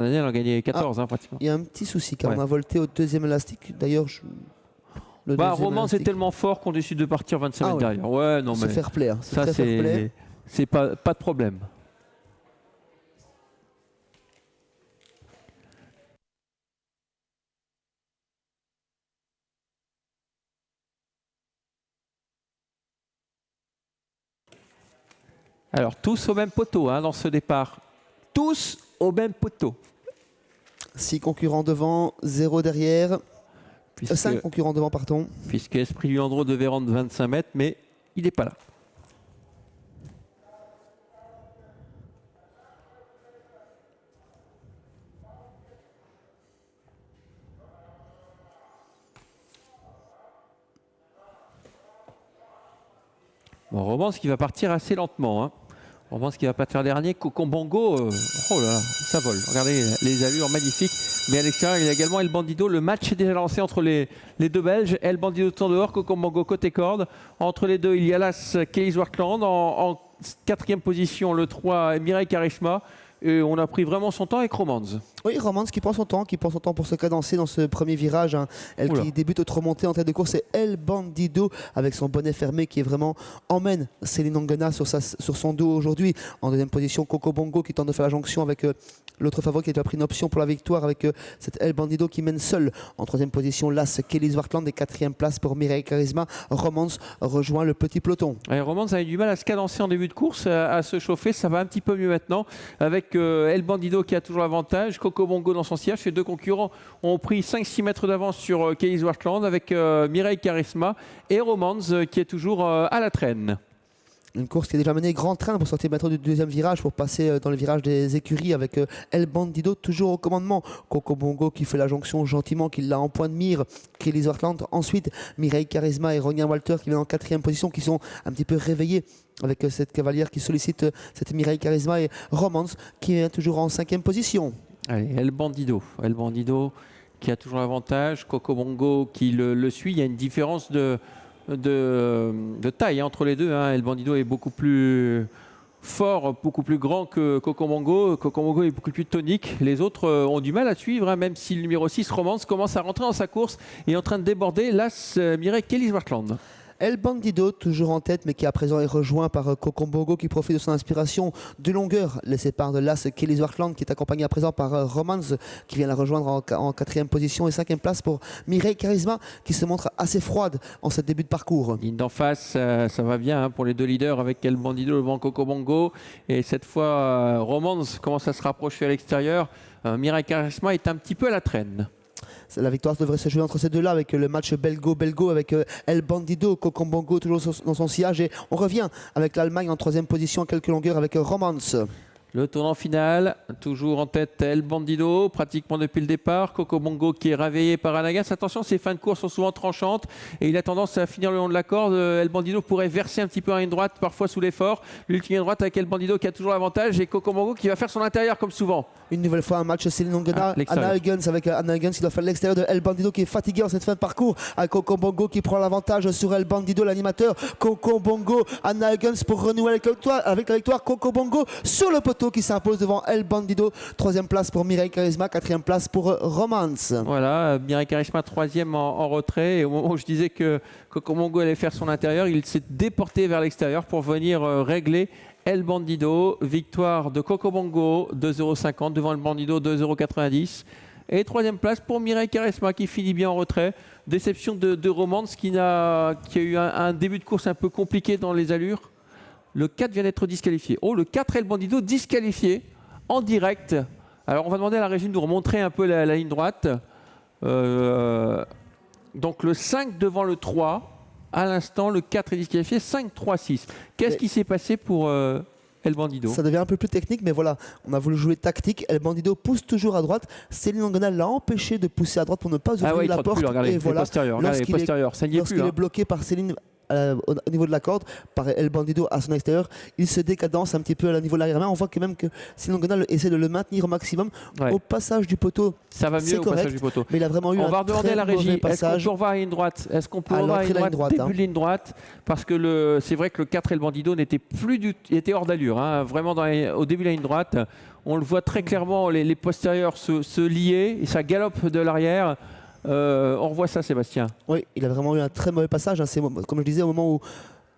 Elle a gagné 14 pratiquement. Il y a un petit souci car Ouais. on a volté au deuxième élastique. D'ailleurs, Roman c'est tellement fort qu'on décide de partir 25 mètres derrière. Ouais, non c'est mais fair play. Hein. ça très fair play. c'est pas de problème. Alors tous au même poteau dans ce départ. Tous au même poteau. 6 concurrents devant, 0 derrière. 5 concurrents devant, pardon. Puisque Esprit Luandro devait rendre 25 mètres, mais il n'est pas là. Bon, Romance qui va partir assez lentement. Romance qui va pas faire dernier. Cocombongo, oh là là, ça vole. Regardez les allures magnifiques. Mais à l'extérieur, il y a également El Bandido. Le match est déjà lancé entre les deux Belges. El Bandido tourne dehors, Cocombongo côté corde. Entre les deux, il y a Las Kelly Zwartland. En 4e position, le 3, Mireille Karishma. Et on a pris vraiment son temps avec Romance. Oui, Romance qui prend son temps pour se cadencer dans ce premier virage. Elle qui débute autre remontée en tête de course, c'est El Bandido avec son bonnet fermé qui est vraiment emmène Céline Ongana sur son dos aujourd'hui. En 2e position, Cocombongo qui tente de faire la jonction avec l'autre favori qui a déjà pris une option pour la victoire avec cet El Bandido qui mène seul. En 3e position, Las Kelly Zwartland et 4e place pour Mireille Charisma. Romance rejoint le petit peloton. Romance a eu du mal à se cadencer en début de course, à se chauffer. Ça va un petit peu mieux maintenant avec El Bandido qui a toujours l'avantage. Cocombongo dans son sillage. Ces deux concurrents ont pris 5-6 mètres d'avance sur Kelly Zwartland avec Mireille Charisma et Romance qui est toujours à la traîne. Une course qui est déjà menée grand train pour sortir maintenant du 2e virage pour passer dans le virage des écuries avec El Bandido toujours au commandement. Cocombongo qui fait la jonction gentiment, qui l'a en point de mire. Kelly Zwartland. Ensuite, Mireille Charisma et Ronia Walter qui viennent en 4e position, qui sont un petit peu réveillés avec cette cavalière qui sollicite cette Mireille Charisma et Romance qui est toujours en 5e position. Allez, El Bandido qui a toujours l'avantage. Cocombongo qui le suit. Il y a une différence de taille entre les deux. El Bandido est beaucoup plus fort, beaucoup plus grand que Cocombongo. Cocombongo est beaucoup plus tonique. Les autres ont du mal à suivre, même si le numéro 6, Romance, commence à rentrer dans sa course et est en train de déborder Las Mireille Kelly Zwartland. El Bandido toujours en tête mais qui à présent est rejoint par Cocombongo qui profite de son inspiration de longueur. Les sépare de Las Kelly Zwartland qui est accompagné à présent par Romance qui vient la rejoindre en 4e position et 5e place pour Mireille Charisma qui se montre assez froide en ce début de parcours. Ligne d'en face, ça va bien pour les deux leaders avec El Bandido devant Cocombongo. Et cette fois, Romance commence à se rapprocher à l'extérieur. Mireille Charisma est un petit peu à la traîne. La victoire devrait se jouer entre ces deux-là avec le match belgo-belgo avec El Bandido, Cocombongo toujours dans son sillage. Et on revient avec l'Allemagne en 3e position à quelques longueurs avec Romance. Le tournant final, toujours en tête El Bandido, pratiquement depuis le départ. Cocombongo qui est réveillé par Anagas. Attention, ces fins de course sont souvent tranchantes et il a tendance à finir le long de la corde. El Bandido pourrait verser un petit peu à une droite, parfois sous l'effort. L'ultime droite avec El Bandido qui a toujours l'avantage et Cocombongo qui va faire son intérieur comme souvent. Une nouvelle fois un match Céline Ongana, Anna Huygens avec Anna Huygens qui doit faire l'extérieur de El Bandido qui est fatigué en cette fin de parcours. Avec Cocombongo qui prend l'avantage sur El Bandido, l'animateur. Cocombongo, Anna Huygens pour renouer avec la victoire. Cocombongo sur le poteau qui s'impose devant El Bandido. 3e place pour Mireille Charisma, 4e place pour Romance. Voilà, Mireille Charisma 3e en retrait. Et au moment où je disais que Cocombongo allait faire son intérieur, il s'est déporté vers l'extérieur pour venir régler El Bandido. Victoire de Cocombongo 2,50 devant El Bandido 2,90. Et 3e place pour Mireille Charisma qui finit bien en retrait. Déception de Romance qui a eu un début de course un peu compliqué dans les allures. Le 4 vient d'être disqualifié. Oh, le 4 El Bandido disqualifié en direct. Alors, on va demander à la régie de nous remontrer un peu la ligne droite. Donc, le 5 devant le 3. À l'instant, le 4 est disqualifié. 5, 3, 6. Qu'est-ce qui s'est passé pour El Bandido? Ça devient un peu plus technique, mais voilà, on a voulu jouer tactique. El Bandido pousse toujours à droite. Céline Ongana l'a empêché de pousser à droite pour ne pas ouvrir la porte. Plus, regardez, et voilà, postérieur, ça n'y est plus. Lorsqu'il est bloqué par Céline au niveau de la corde par El Bandido à son extérieur. Il se décadence un petit peu au niveau de l'arrière-main. On voit quand même que Silongona essaie de le maintenir au maximum. Ouais. Au passage du poteau, ça va mieux au passage du poteau. Mais il a vraiment eu on va un redemander très à la régie, mauvais est-ce passage. qu'on peut revoir à une droite? Est-ce qu'on peut revoir à une droite, début de ligne droite? Parce que c'est vrai que le 4 El Bandido n'était plus il était hors d'allure, hein, vraiment au début de la ligne droite. On le voit très clairement, les postérieurs se lier, et ça galope de l'arrière. On revoit ça, Sébastien. Oui, il a vraiment eu un très mauvais passage. Hein. C'est, comme je disais, au moment où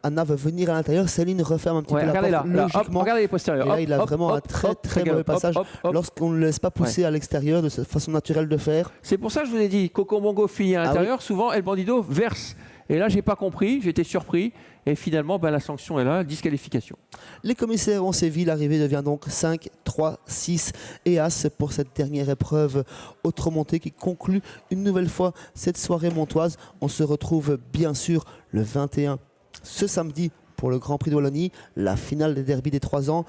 Anna veut venir à l'intérieur, Céline referme un petit peu la porte. Là, Logiquement. hop, regardez les postérieurs. Et là, il a vraiment un très mauvais passage lorsqu'on ne le laisse pas pousser à l'extérieur de cette façon naturelle de faire. C'est pour ça que je vous ai dit, Coco Bongo finit à l'intérieur, souvent El Bandido verse. Et là, j'ai pas compris, j'étais surpris. Et finalement, la sanction est là, disqualification. Les commissaires ont sévi, l'arrivée devient donc 5, 3, 6 et As pour cette dernière épreuve autre-montée qui conclut une nouvelle fois cette soirée montoise. On se retrouve bien sûr le 21 ce samedi pour le Grand Prix de Wallonie, la finale des derbies des 3 ans.